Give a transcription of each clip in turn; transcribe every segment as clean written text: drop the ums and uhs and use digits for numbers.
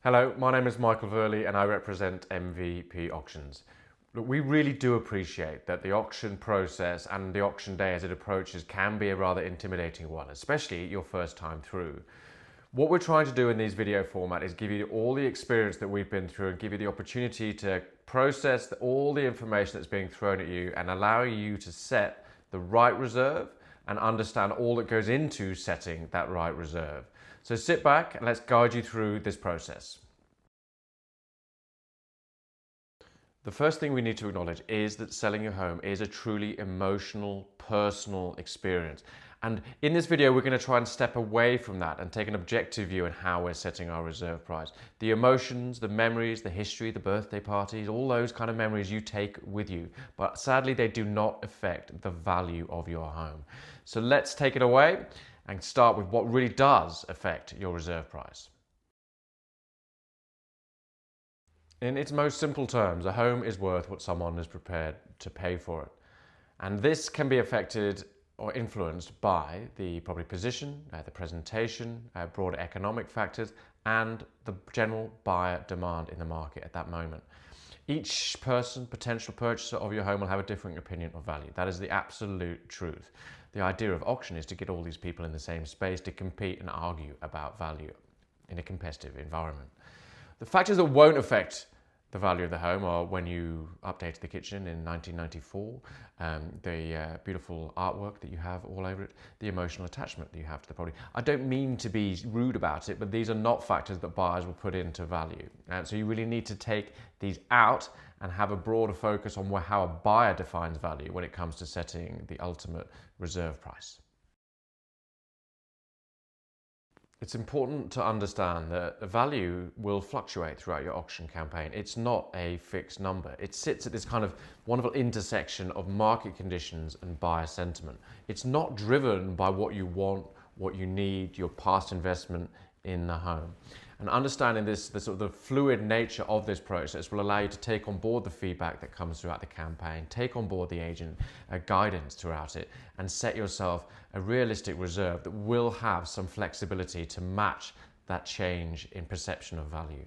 Hello, my name is Michael Verley and I represent MVP Auctions. Look, we really do appreciate that the auction process and the auction day as it approaches can be a rather intimidating one, especially your first time through. What we're trying to do in these video format is give you all the experience that we've been through and give you the opportunity to process all the information that's being thrown at you and allow you to set the right reserve and understand all that goes into setting that right reserve. So sit back and let's guide you through this process. The first thing we need to acknowledge is that selling your home is a truly emotional, personal experience. And in this video, we're going to try and step away from that and take an objective view on how we're setting our reserve price. The emotions, the memories, the history, the birthday parties, all those kind of memories you take with you. But sadly, they do not affect the value of your home. So let's take it away and start with what really does affect your reserve price. In its most simple terms, a home is worth what someone is prepared to pay for it. And this can be affected or influenced by the property position, the presentation, broader economic factors, and the general buyer demand in the market at that moment. Each person, potential purchaser of your home, will have a different opinion of value. That is the absolute truth. The idea of auction is to get all these people in the same space to compete and argue about value in a competitive environment. The factors that won't affect the value of the home are when you updated the kitchen in 1994, the beautiful artwork that you have all over it, the emotional attachment that you have to the property. I don't mean to be rude about it, but these are not factors that buyers will put into value. And so you really need to take these out and have a broader focus on how a buyer defines value when it comes to setting the ultimate reserve price. It's important to understand that the value will fluctuate throughout your auction campaign. It's not a fixed number. It sits at this kind of wonderful intersection of market conditions and buyer sentiment. It's not driven by what you want, what you need, your past investment in the home. And understanding the sort of the fluid nature of this process will allow you to take on board the feedback that comes throughout the campaign, take on board the agent guidance throughout it, and set yourself a realistic reserve that will have some flexibility to match that change in perception of value.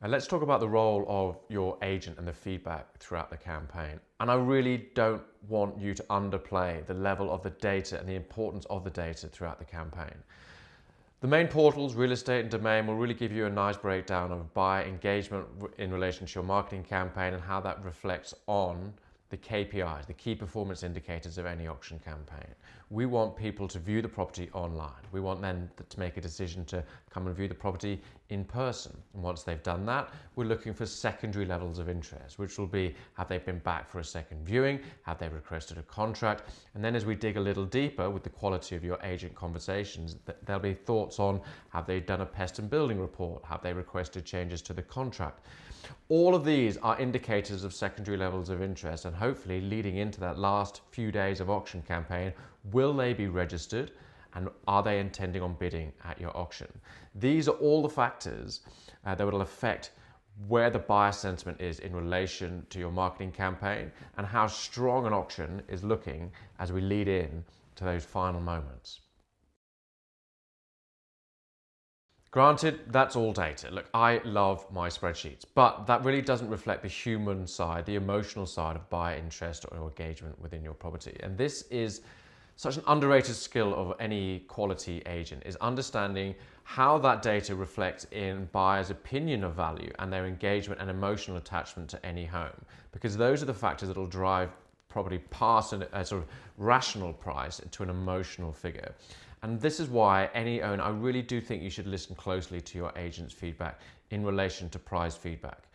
And let's talk about the role of your agent and the feedback throughout the campaign. And I really don't want you to underplay the level of the data and the importance of the data throughout the campaign. The main portals, Real Estate and Domain, will really give you a nice breakdown of buyer engagement in relation to your marketing campaign and how that reflects on the KPIs, the key performance indicators of any auction campaign. We want people to view the property online. We want them to make a decision to come and view the property in person. And once they've done that, we're looking for secondary levels of interest, which will be, have they been back for a second viewing? Have they requested a contract? And then as we dig a little deeper with the quality of your agent conversations, there'll be thoughts on, have they done a pest and building report? Have they requested changes to the contract? All of these are indicators of secondary levels of interest, and hopefully leading into that last few days of auction campaign, will they be registered and are they intending on bidding at your auction? These are all the factors that will affect where the buyer sentiment is in relation to your marketing campaign and how strong an auction is looking as we lead in to those final moments. Granted, that's all data. Look, I love my spreadsheets, but that really doesn't reflect the human side, the emotional side of buyer interest or engagement within your property. And this is such an underrated skill of any quality agent, is understanding how that data reflects in buyers' opinion of value and their engagement and emotional attachment to any home. Because those are the factors that will drive property past a sort of rational price to an emotional figure. And this is why any owner, I really do think you should listen closely to your agent's feedback in relation to price feedback.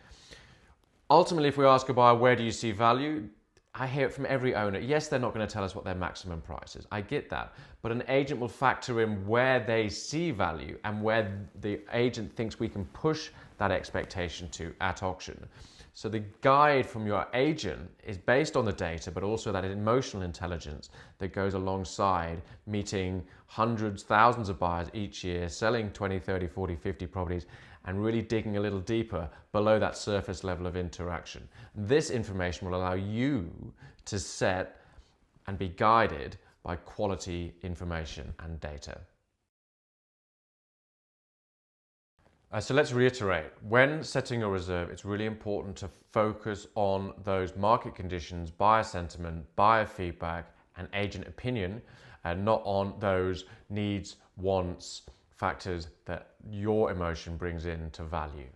Ultimately, if we ask a buyer, where do you see value? I hear it from every owner. Yes, they're not going to tell us what their maximum price is. I get that. But an agent will factor in where they see value and where the agent thinks we can push that expectation to at auction. So the guide from your agent is based on the data, but also that emotional intelligence that goes alongside meeting hundreds, thousands of buyers each year, selling 20, 30, 40, 50 properties, and really digging a little deeper below that surface level of interaction. This information will allow you to set and be guided by quality information and data. So let's reiterate, when setting a reserve, it's really important to focus on those market conditions, buyer sentiment, buyer feedback, and agent opinion, and not on those needs, wants, factors that your emotion brings into value.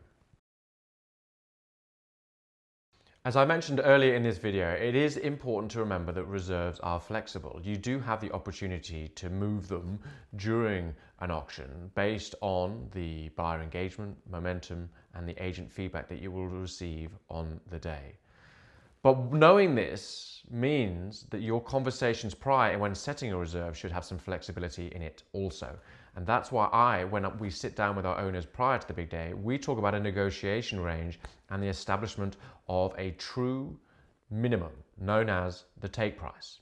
As I mentioned earlier in this video, it is important to remember that reserves are flexible. You do have the opportunity to move them during an auction based on the buyer engagement, momentum, and the agent feedback that you will receive on the day. But knowing this means that your conversations prior and when setting a reserve should have some flexibility in it also. And that's why when we sit down with our owners prior to the big day, we talk about a negotiation range and the establishment of a true minimum known as the take price.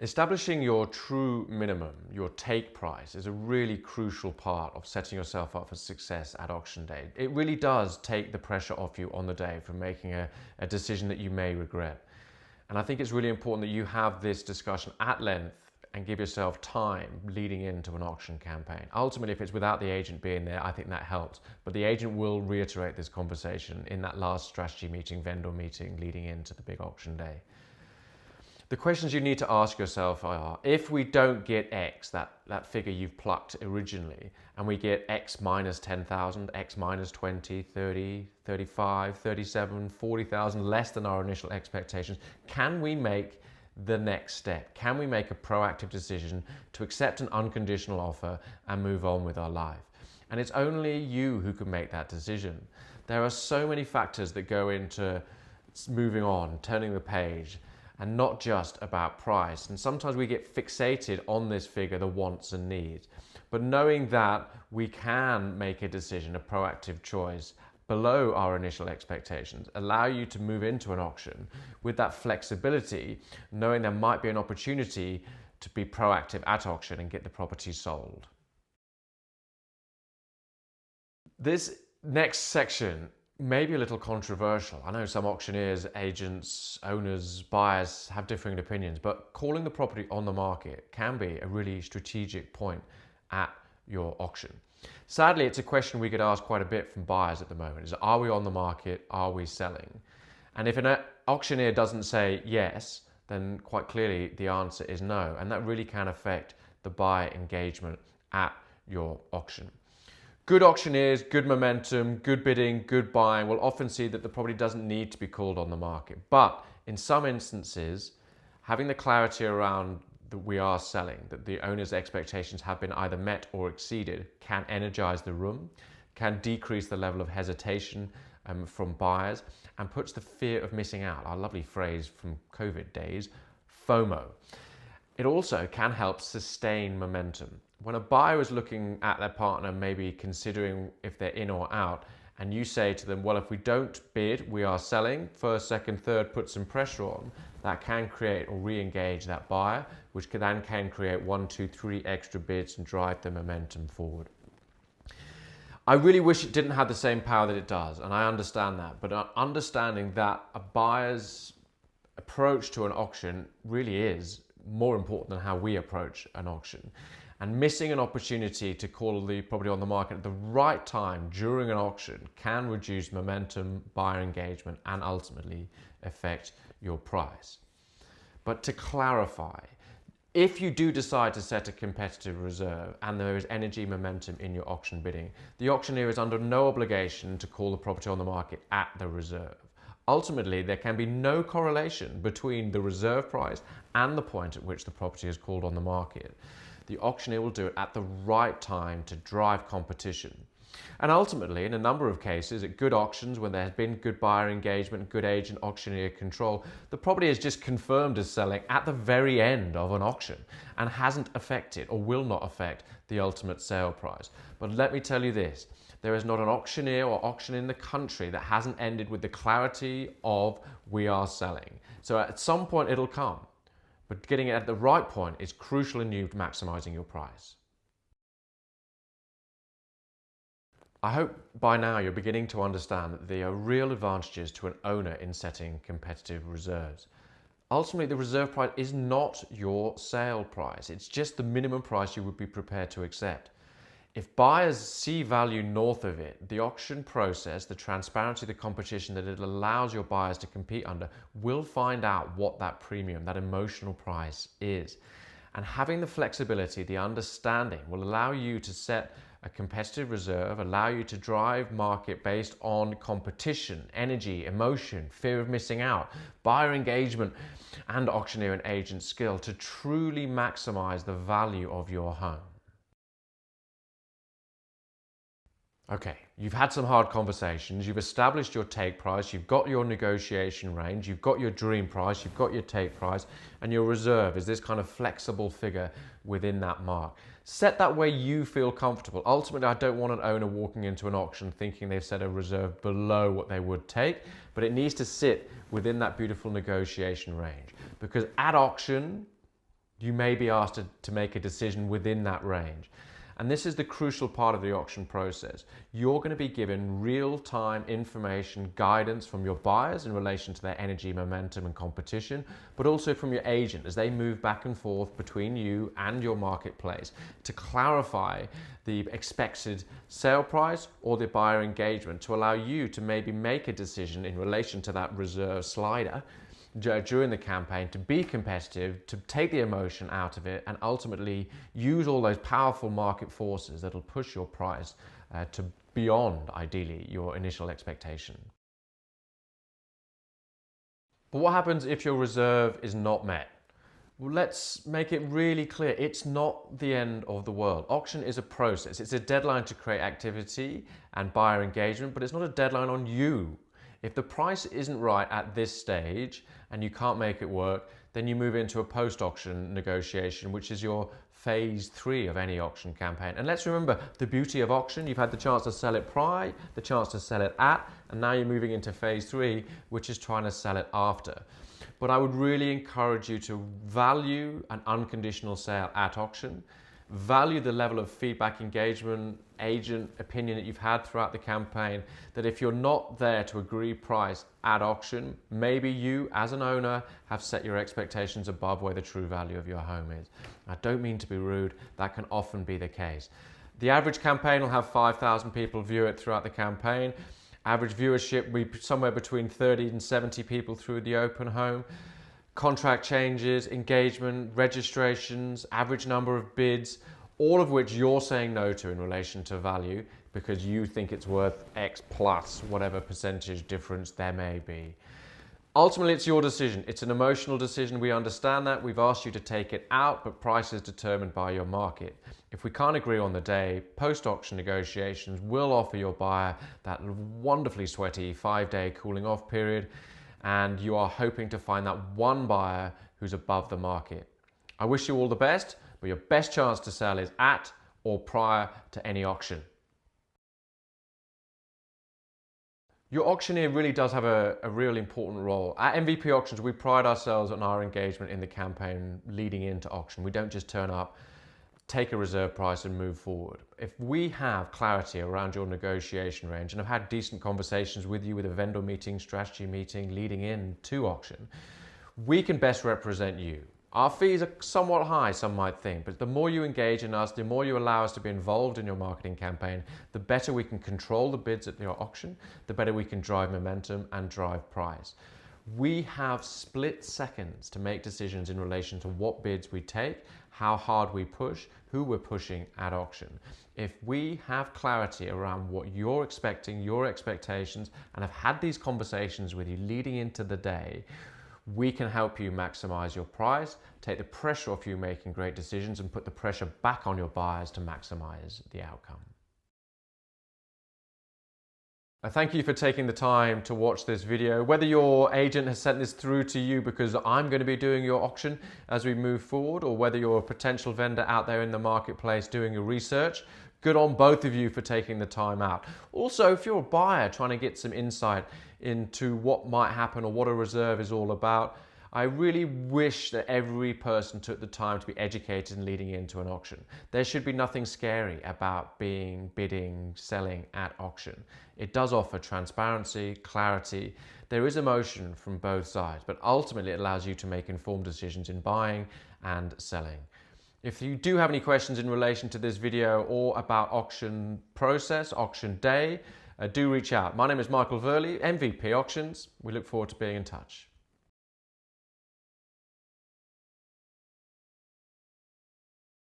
Establishing your true minimum, your take price, is a really crucial part of setting yourself up for success at auction day. It really does take the pressure off you on the day from making a decision that you may regret. And I think it's really important that you have this discussion at length and give yourself time leading into an auction campaign. Ultimately, if it's without the agent being there, I think that helps. But the agent will reiterate this conversation in that last strategy meeting, vendor meeting leading into the big auction day. The questions you need to ask yourself are, if we don't get X, that figure you've plucked originally, and we get X minus 10,000, X minus 20, 30, 35, 37, 40,000, less than our initial expectations, can we make the next step? Can we make a proactive decision to accept an unconditional offer and move on with our life? And it's only you who can make that decision. There are so many factors that go into moving on, turning the page, and not just about price. And sometimes we get fixated on this figure, the wants and needs. But knowing that we can make a decision, a proactive choice, below our initial expectations, allow you to move into an auction with that flexibility, knowing there might be an opportunity to be proactive at auction and get the property sold. This next section may be a little controversial. I know some auctioneers, agents, owners, buyers have differing opinions, but calling the property on the market can be a really strategic point at your auction. Sadly, it's a question we get asked quite a bit from buyers at the moment, is are we on the market, are we selling? And if an auctioneer doesn't say yes, then quite clearly the answer is no. And that really can affect the buyer engagement at your auction. Good auctioneers, good momentum, good bidding, good buying will often see that the property doesn't need to be called on the market. But in some instances, having the clarity around that we are selling, that the owner's expectations have been either met or exceeded, can energize the room, can decrease the level of hesitation from buyers, and puts the fear of missing out, our lovely phrase from COVID days, FOMO. It also can help sustain momentum. When a buyer is looking at their partner, maybe considering if they're in or out, and you say to them, well, if we don't bid, we are selling, first, second, third, put some pressure on, that can create or re-engage that buyer, which then can create 1, 2, 3 extra bids and drive the momentum forward. I really wish it didn't have the same power that it does, and I understand that, but understanding that a buyer's approach to an auction really is more important than how we approach an auction. And missing an opportunity to call the property on the market at the right time during an auction can reduce momentum, buyer engagement, and ultimately affect your price. But to clarify, if you do decide to set a competitive reserve and there is energy momentum in your auction bidding, the auctioneer is under no obligation to call the property on the market at the reserve. Ultimately, there can be no correlation between the reserve price and the point at which the property is called on the market. The auctioneer will do it at the right time to drive competition. And ultimately, in a number of cases, at good auctions, when there has been good buyer engagement, good agent auctioneer control, the property is just confirmed as selling at the very end of an auction and hasn't affected or will not affect the ultimate sale price. But let me tell you this, there is not an auctioneer or auction in the country that hasn't ended with the clarity of we are selling. So at some point it'll come. But getting it at the right point is crucial in you maximizing your price. I hope by now you're beginning to understand that there are real advantages to an owner in setting competitive reserves. Ultimately, the reserve price is not your sale price. It's just the minimum price you would be prepared to accept. If buyers see value north of it, the auction process, the transparency, the competition that it allows your buyers to compete under, will find out what that premium, that emotional price is. And having the flexibility, the understanding, will allow you to set a competitive reserve, allow you to drive market based on competition, energy, emotion, fear of missing out, buyer engagement, and auctioneer and agent skill to truly maximize the value of your home. Okay, you've had some hard conversations, you've established your take price, you've got your negotiation range, you've got your dream price, you've got your take price, and your reserve is this kind of flexible figure within that mark. Set that way you feel comfortable. Ultimately, I don't want an owner walking into an auction thinking they've set a reserve below what they would take, but it needs to sit within that beautiful negotiation range. Because at auction, you may be asked to make a decision within that range. And this is the crucial part of the auction process. You're going to be given real-time information, guidance from your buyers in relation to their energy, momentum, and competition, but also from your agent as they move back and forth between you and your marketplace to clarify the expected sale price or the buyer engagement to allow you to maybe make a decision in relation to that reserve slider during the campaign to be competitive, to take the emotion out of it, and ultimately use all those powerful market forces that'll push your price to beyond, ideally, your initial expectation. But what happens if your reserve is not met? Well, let's make it really clear. It's not the end of the world. Auction is a process. It's a deadline to create activity and buyer engagement, but it's not a deadline on you. If the price isn't right at this stage and you can't make it work, then you move into a post-auction negotiation, which is your phase 3 of any auction campaign. And let's remember the beauty of auction. You've had the chance to sell it prior, the chance to sell it at, and now you're moving into phase 3, which is trying to sell it after. But I would really encourage you to value an unconditional sale at auction. Value the level of feedback, engagement, agent opinion that you've had throughout the campaign, that if you're not there to agree price at auction, maybe you as an owner have set your expectations above where the true value of your home is. I don't mean to be rude, that can often be the case. The average campaign will have 5,000 people view it throughout the campaign. Average viewership will be somewhere between 30 and 70 people through the open home. Contract changes, engagement, registrations, average number of bids, all of which you're saying no to in relation to value because you think it's worth X plus whatever percentage difference there may be. Ultimately, it's your decision. It's an emotional decision. We understand that. We've asked you to take it out, but price is determined by your market. If we can't agree on the day, post-auction negotiations will offer your buyer that wonderfully sweaty 5-day cooling off period, and you are hoping to find that one buyer who's above the market. I wish you all the best, but your best chance to sell is at or prior to any auction. Your auctioneer really does have a real important role. At MVP Auctions, we pride ourselves on our engagement in the campaign leading into auction. We don't just turn up, take a reserve price and move forward. If we have clarity around your negotiation range and have had decent conversations with you with a vendor meeting, strategy meeting leading into auction, we can best represent you. Our fees are somewhat high, some might think, but the more you engage in us, the more you allow us to be involved in your marketing campaign, the better we can control the bids at your auction, the better we can drive momentum and drive price. We have split seconds to make decisions in relation to what bids we take, how hard we push, who we're pushing at auction. If we have clarity around what you're expecting, your expectations, and have had these conversations with you leading into the day, we can help you maximize your price, take the pressure off you making great decisions, and put the pressure back on your buyers to maximize the outcome. Thank you for taking the time to watch this video. Whether your agent has sent this through to you because I'm going to be doing your auction as we move forward, or whether you're a potential vendor out there in the marketplace doing your research, good on both of you for taking the time out. Also, if you're a buyer trying to get some insight into what might happen or what a reserve is all about, I really wish that every person took the time to be educated and leading into an auction. There should be nothing scary about bidding, selling at auction. It does offer transparency, clarity. There is emotion from both sides, but ultimately it allows you to make informed decisions in buying and selling. If you do have any questions in relation to this video or about auction process, auction day, do reach out. My name is Michael Verley, MVP Auctions. We look forward to being in touch.